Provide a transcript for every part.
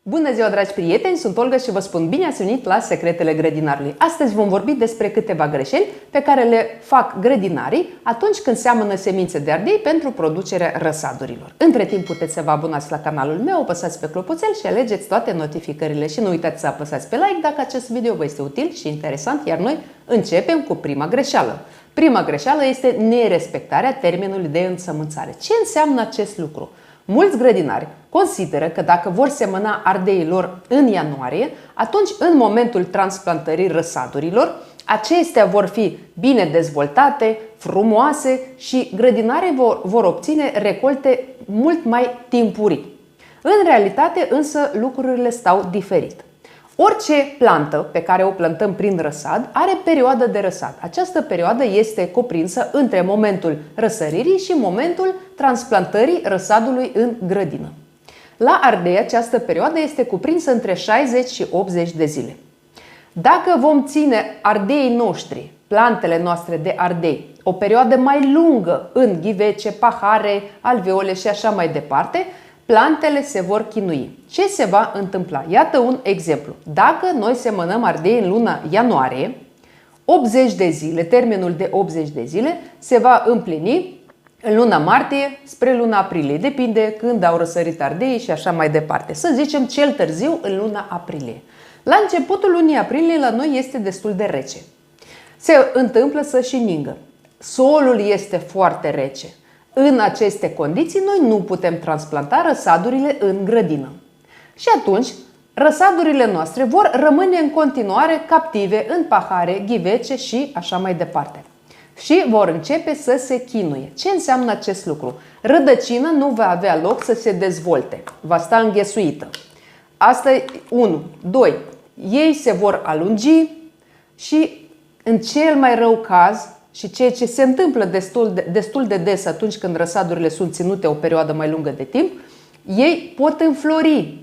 Bună ziua, dragi prieteni! Sunt Olga și vă spun bine ați venit la Secretele Grădinarului. Astăzi vom vorbi despre câteva greșeli pe care le fac grădinarii atunci când seamănă semințe de ardei pentru producerea răsadurilor. Între timp puteți să vă abonați la canalul meu, apăsați pe clopoțel și alegeți toate notificările și nu uitați să apăsați pe like dacă acest video vă este util și interesant, iar noi începem cu prima greșeală. Prima greșeală este nerespectarea termenului de însămânțare. Ce înseamnă acest lucru? Mulți grădinari consideră că dacă vor semăna ardeii lor în ianuarie, atunci în momentul transplantării răsadurilor, acestea vor fi bine dezvoltate, frumoase și grădinarii vor obține recolte mult mai timpurii. În realitate însă lucrurile stau diferit. Orice plantă pe care o plantăm prin răsad are perioadă de răsad. Această perioadă este cuprinsă între momentul răsăririi și momentul transplantării răsadului în grădină. La ardei această perioadă este cuprinsă între 60 și 80 de zile. Dacă vom ține ardeii noștri, plantele noastre de ardei, o perioadă mai lungă în ghivece, pahare, alveole și așa mai departe, plantele se vor chinui. Ce se va întâmpla? Iată un exemplu. Dacă noi semănăm ardei în luna ianuarie, 80 de zile, termenul de 80 de zile se va împlini în luna martie spre luna aprilie. Depinde când au răsărit ardeii și așa mai departe. Să zicem cel târziu în luna aprilie. La începutul lunii aprilie la noi este destul de rece. Se întâmplă să și ningă. Solul este foarte rece. În aceste condiții noi nu putem transplanta răsadurile în grădină. Și atunci răsadurile noastre vor rămâne în continuare captive în pahare, ghivece și așa mai departe. Și vor începe să se chinuie. Ce înseamnă acest lucru? Rădăcina nu va avea loc să se dezvolte. Va sta înghesuită. Asta e 1. 2. Ei se vor alungi și în cel mai rău caz, și ceea ce se întâmplă destul de des atunci când răsadurile sunt ținute o perioadă mai lungă de timp, ei pot înflori.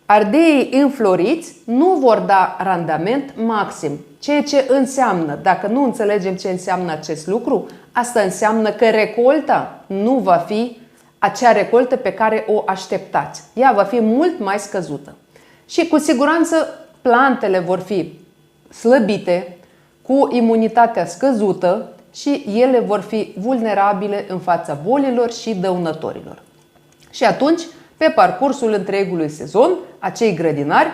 Ardeii înfloriți nu vor da randament maxim. Ceea ce înseamnă, dacă nu înțelegem ce înseamnă acest lucru, asta înseamnă că recolta nu va fi acea recoltă pe care o așteptați. Ea va fi mult mai scăzută. Și cu siguranță plantele vor fi slăbite, cu imunitatea scăzută și ele vor fi vulnerabile în fața bolilor și dăunătorilor. Și atunci, pe parcursul întregului sezon, acei grădinari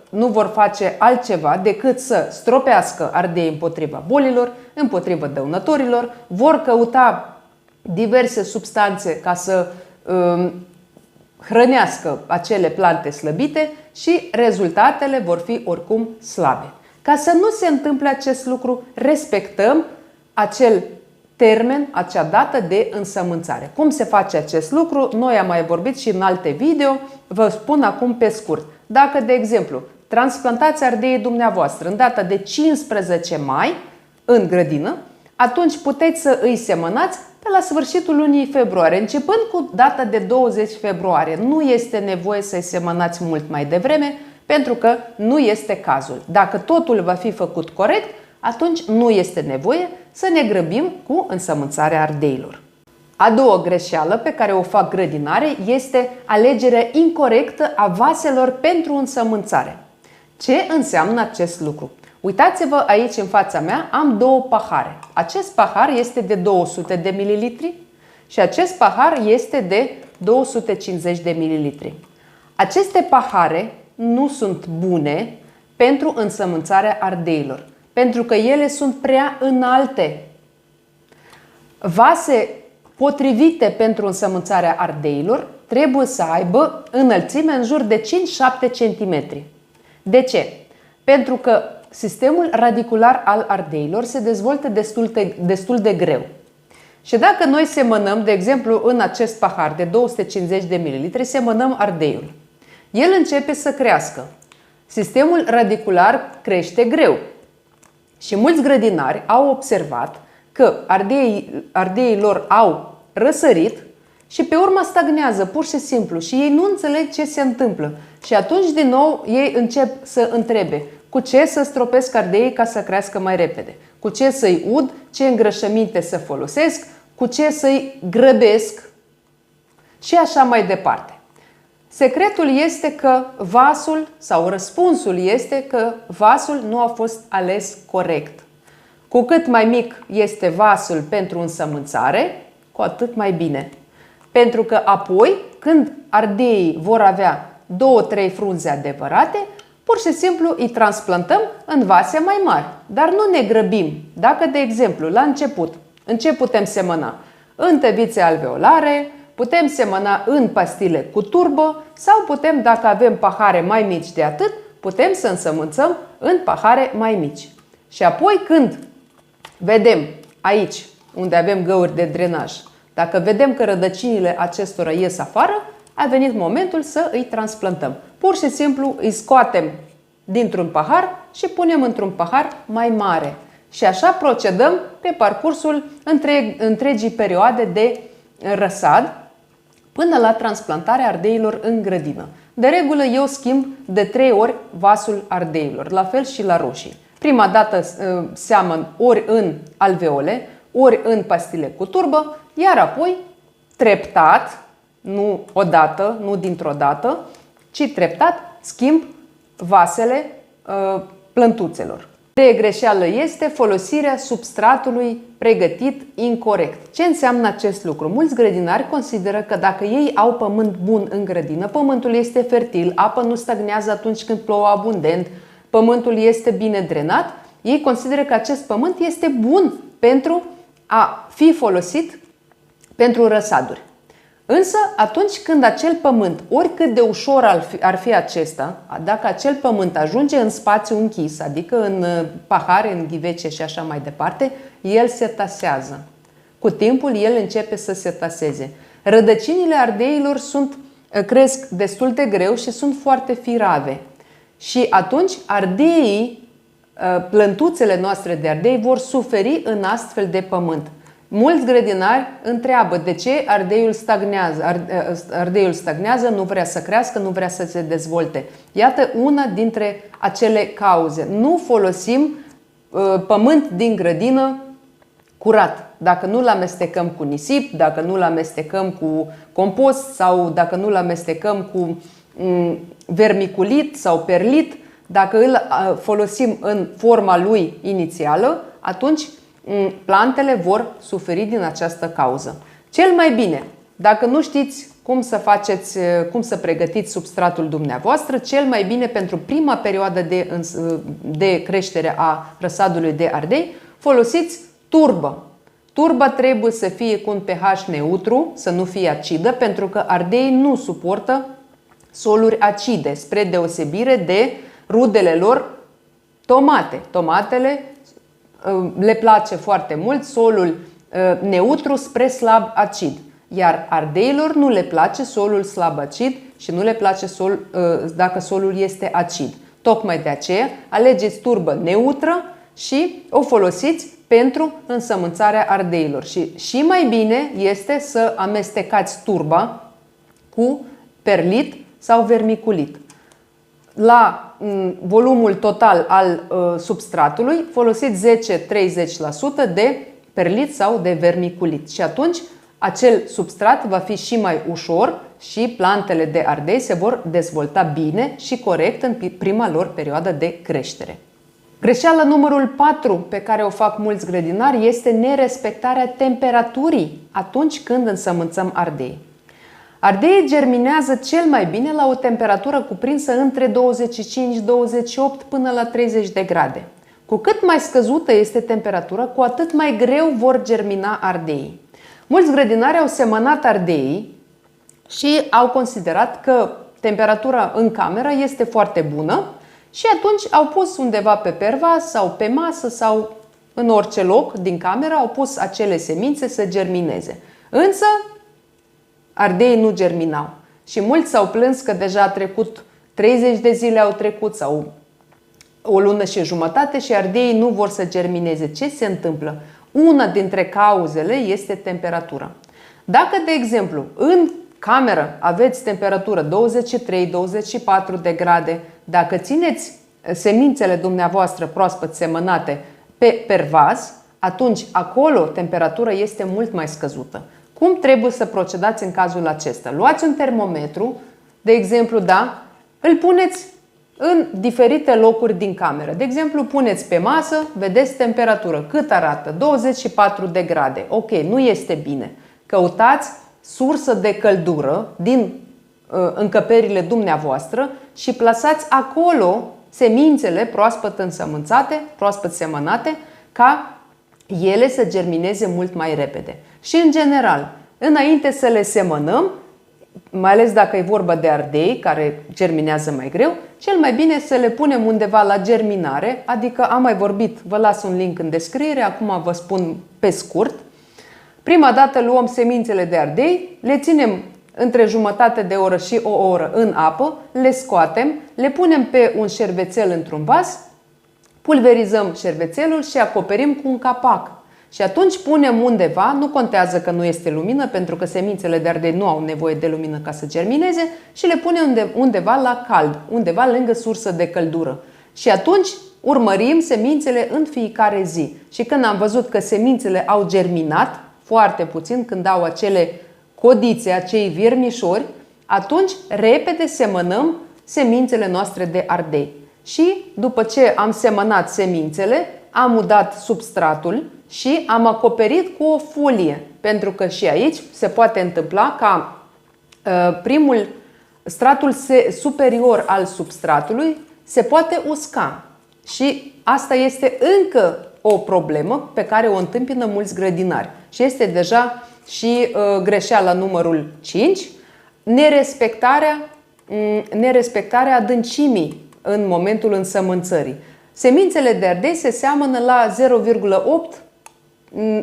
nu vor face altceva decât să stropească ardei împotriva bolilor, împotriva dăunătorilor, vor căuta diverse substanțe ca să hrănească acele plante slăbite și rezultatele vor fi oricum slabe. Ca să nu se întâmple acest lucru, respectăm acel termen, acea dată de însămânțare. Cum se face acest lucru? Noi am mai vorbit și în alte video, vă spun acum pe scurt. Dacă, de exemplu, transplantați ardeii dumneavoastră în data de 15 mai în grădină, atunci puteți să îi semănați pe la sfârșitul lunii februarie, începând cu data de 20 februarie. Nu este nevoie să-i semănați mult mai devreme, pentru că nu este cazul. Dacă totul va fi făcut corect, atunci nu este nevoie să ne grăbim cu însămânțarea ardeilor. A doua greșeală pe care o fac grădinarii este alegerea incorectă a vaselor pentru însămânțare. Ce înseamnă acest lucru? Uitați-vă aici în fața mea, am două pahare. Acest pahar este de 200 de ml și acest pahar este de 250 de ml. Aceste pahare nu sunt bune pentru însămânțarea ardeilor, pentru că ele sunt prea înalte. Vase potrivite pentru însămânțarea ardeilor trebuie să aibă înălțime în jur de 5-7 cm. De ce? Pentru că sistemul radicular al ardeilor se dezvoltă destul de greu. Și dacă noi semănăm, de exemplu, în acest pahar de 250 de ml, semănăm ardeiul. El începe să crească. Sistemul radicular crește greu. Și mulți grădinari au observat că ardeii lor au răsărit și pe urmă stagnează pur și simplu și ei nu înțeleg ce se întâmplă. Și atunci din nou ei încep să întrebe cu ce să stropesc ardeii ca să crească mai repede, cu ce să-i ud, ce îngrășăminte să folosesc, cu ce să-i grăbesc și așa mai departe. Secretul este că vasul sau răspunsul este că vasul nu a fost ales corect. Cu cât mai mic este vasul pentru însămânțare, cu atât mai bine. Pentru că apoi, când ardeii vor avea 2-3 frunze adevărate, pur și simplu îi transplantăm în vase mai mari. Dar nu ne grăbim. Dacă, de exemplu, la început, în ce putem semăna? În tăvițe alveolare, putem semăna în pastile cu turbă sau putem, dacă avem pahare mai mici de atât, putem să însămânțăm în pahare mai mici. Și apoi când vedem aici, unde avem găuri de drenaj, dacă vedem că rădăcinile acestora ies afară, a venit momentul să îi transplantăm. Pur și simplu îi scoatem dintr-un pahar și punem într-un pahar mai mare. Și așa procedăm pe parcursul întregii perioade de răsad până la transplantarea ardeilor în grădină. De regulă eu schimb de 3 ori vasul ardeilor, la fel și la roșii. Prima dată seamăn ori în alveole, ori în pastile cu turbă, iar apoi treptat, nu odată, nu dintr-o dată, ci treptat schimb vasele plântuțelor. De greșeală este folosirea substratului pregătit incorect. Ce înseamnă acest lucru? Mulți grădinari consideră că dacă ei au pământ bun în grădină, pământul este fertil, apa nu stagnează atunci când plouă abundent, pământul este bine drenat, ei consideră că acest pământ este bun pentru a fi folosit pentru răsaduri. Însă, atunci când acel pământ, oricât de ușor ar fi acesta, dacă acel pământ ajunge în spațiu închis, adică în pahare, în ghivece și așa mai departe, el se tasează. Cu timpul, el începe să se taseze. Rădăcinile ardeilor cresc destul de greu și sunt foarte firave. Și atunci, ardeii, plântuțele noastre de ardei vor suferi în astfel de pământ. Mulți grădinari întreabă de ce ardeiul stagnează. Ardeiul stagnează, nu vrea să crească, nu vrea să se dezvolte. Iată una dintre acele cauze. Nu folosim pământ din grădină curat. Dacă nu-l amestecăm cu nisip, dacă nu-l amestecăm cu compost sau dacă nu-l amestecăm cu vermiculit sau perlit, dacă îl folosim în forma lui inițială, atunci plantele vor suferi din această cauză. Cel mai bine, dacă nu știți cum să pregătiți substratul dumneavoastră, cel mai bine pentru prima perioadă de creștere a răsadului de ardei, folosiți turbă. Turba trebuie să fie cu un pH neutru, să nu fie acidă, pentru că ardeii nu suportă soluri acide, spre deosebire de rudele lor tomate. Tomatele le place foarte mult solul neutru spre slab acid, iar ardeilor nu le place solul slab acid și nu le place dacă solul este acid. Tocmai de aceea alegeți turbă neutră și o folosiți pentru însămânțarea ardeilor. Și mai bine este să amestecați turba cu perlit sau vermiculit. La volumul total al substratului folosiți 10-30% de perlit sau de vermiculit și atunci acel substrat va fi și mai ușor și plantele de ardei se vor dezvolta bine și corect în prima lor perioadă de creștere. Greșeala numărul 4 pe care o fac mulți grădinari este nerespectarea temperaturii atunci când însămânțăm ardei. Ardeii germinează cel mai bine la o temperatură cuprinsă între 25-28 până la 30 de grade. Cu cât mai scăzută este temperatura, cu atât mai greu vor germina ardeii. Mulți grădinari au semănat ardeii și au considerat că temperatura în cameră este foarte bună și atunci au pus undeva pe pervaz sau pe masă sau în orice loc din cameră, au pus acele semințe să germineze. Însă ardeii nu germinau și mulți s-au plâns că deja a trecut 30 de zile au trecut sau o lună și jumătate și ardeii nu vor să germineze. Ce se întâmplă? Una dintre cauzele este temperatura. Dacă, de exemplu, în cameră aveți temperatură 23-24 de grade, dacă țineți semințele dumneavoastră proaspăt semănate pe pervaz, atunci acolo temperatura este mult mai scăzută. Cum trebuie să procedați în cazul acesta? Luați un termometru, de exemplu, da, îl puneți în diferite locuri din cameră. De exemplu, puneți pe masă, vedeți temperatură, cât arată? 24 de grade. Ok, nu este bine. Căutați sursă de căldură din încăperile dumneavoastră și plasați acolo semințele proaspăt însămânțate, proaspăt semănate, ca ele să germineze mult mai repede. Și în general, înainte să le semănăm, mai ales dacă e vorba de ardei care germinează mai greu, cel mai bine să le punem undeva la germinare, adică am mai vorbit, vă las un link în descriere, acum vă spun pe scurt. Prima dată luăm semințele de ardei, le ținem între jumătate de oră și o oră în apă, le scoatem, le punem pe un șervețel într-un vas, pulverizăm șervețelul și acoperim cu un capac. Și atunci punem undeva, nu contează că nu este lumină, pentru că semințele de ardei nu au nevoie de lumină ca să germineze, și le punem undeva la cald, undeva lângă sursă de căldură. Și atunci urmărim semințele în fiecare zi. Și când am văzut că semințele au germinat, foarte puțin, când au acele codițe, acei viermișori, atunci repede semănăm semințele noastre de ardei. Și după ce am semănat semințele, am udat substratul și am acoperit cu o folie. Pentru că și aici se poate întâmpla ca stratul superior al substratului se poate usca. Și asta este încă o problemă pe care o întâmpină mulți grădinari. Și este deja și greșeala numărul 5, nerespectarea adâncimii în momentul însămânțării. Semințele de ardei se seamănă la 0,8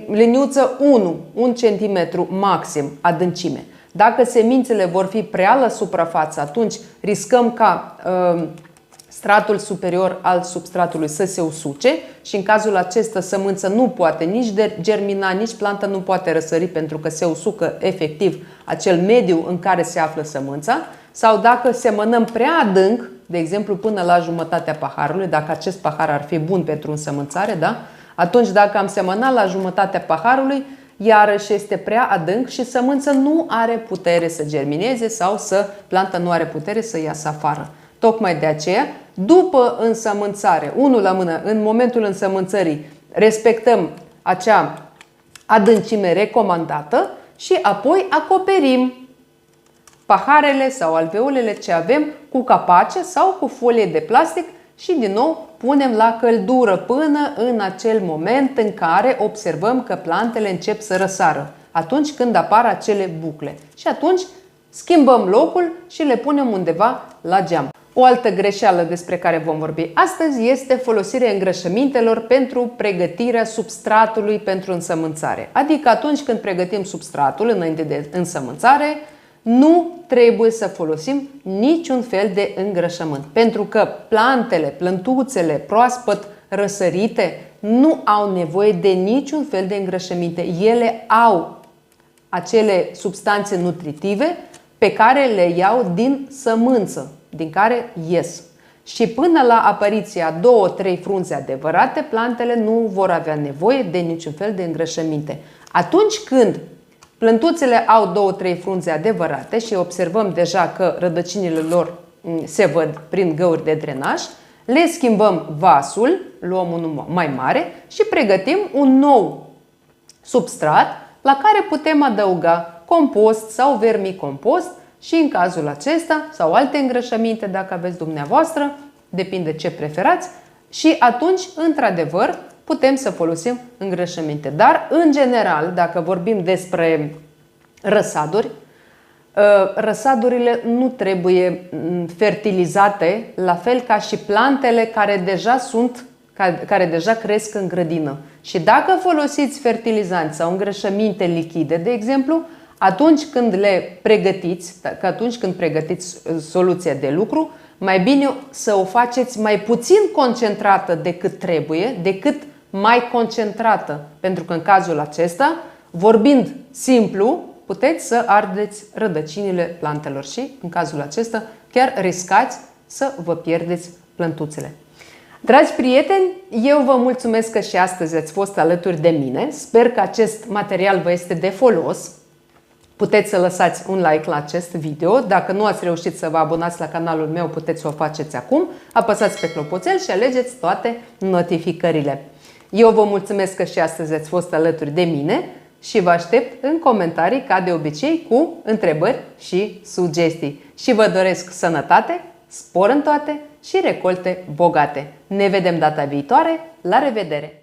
liniuță 1 cm maxim adâncime. Dacă semințele vor fi prea la suprafață, atunci riscăm ca stratul superior al substratului să se usuce și în cazul acesta sămânța nu poate nici germina, nici planta nu poate răsări pentru că se usucă efectiv acel mediu în care se află sămânța. Sau dacă semănăm prea adânc, de exemplu până la jumătatea paharului, dacă acest pahar ar fi bun pentru însămânțare, da? Atunci dacă am semănat la jumătatea paharului, iarăși este prea adânc și sămânța nu are putere să germineze sau planta nu are putere să iasă afară. Tocmai de aceea, după însămânțare, unul la mână, în momentul însămânțării, respectăm acea adâncime recomandată și apoi acoperim paharele sau alveolele ce avem cu capace sau cu folie de plastic și din nou punem la căldură până în acel moment în care observăm că plantele încep să răsară, atunci când apar acele bucle. Și atunci schimbăm locul și le punem undeva la geam. O altă greșeală despre care vom vorbi astăzi este folosirea îngrășămintelor pentru pregătirea substratului pentru însămânțare. Adică atunci când pregătim substratul înainte de însămânțare, nu trebuie să folosim niciun fel de îngrășământ. Pentru că plantele, plântuțele proaspăt răsărite nu au nevoie de niciun fel de îngrășăminte. Ele au acele substanțe nutritive pe care le iau din sămânță, din care ies. Și până la apariția 2-3 frunze adevărate, plantele nu vor avea nevoie de niciun fel de îngrășăminte. Atunci când plântuțele au 2-3 frunze adevărate și observăm deja că rădăcinile lor se văd prin găuri de drenaj, le schimbăm vasul, luăm unul mai mare și pregătim un nou substrat la care putem adăuga compost sau vermicompost și în cazul acesta sau alte îngrășăminte dacă aveți dumneavoastră, depinde ce preferați, și atunci, într-adevăr, putem să folosim îngrășăminte. Dar, în general, dacă vorbim despre răsaduri, răsadurile nu trebuie fertilizate la fel ca și plantele care deja cresc în grădină. Și dacă folosiți fertilizanți sau îngrășăminte lichide, de exemplu, atunci când pregătiți soluția de lucru, mai bine să o faceți mai puțin concentrată decât trebuie, decât mai concentrată. Pentru că în cazul acesta, vorbind simplu, puteți să ardeți rădăcinile plantelor și în cazul acesta chiar riscați să vă pierdeți plântuțele. Dragi prieteni, eu vă mulțumesc că și astăzi ați fost alături de mine. Sper că acest material vă este de folos. Puteți să lăsați un like la acest video. Dacă nu ați reușit să vă abonați la canalul meu, puteți să o faceți acum. Apăsați pe clopoțel și alegeți toate notificările. Eu vă mulțumesc că și astăzi ați fost alături de mine și vă aștept în comentarii, ca de obicei, cu întrebări și sugestii. Și vă doresc sănătate, spor în toate și recolte bogate. Ne vedem data viitoare. La revedere!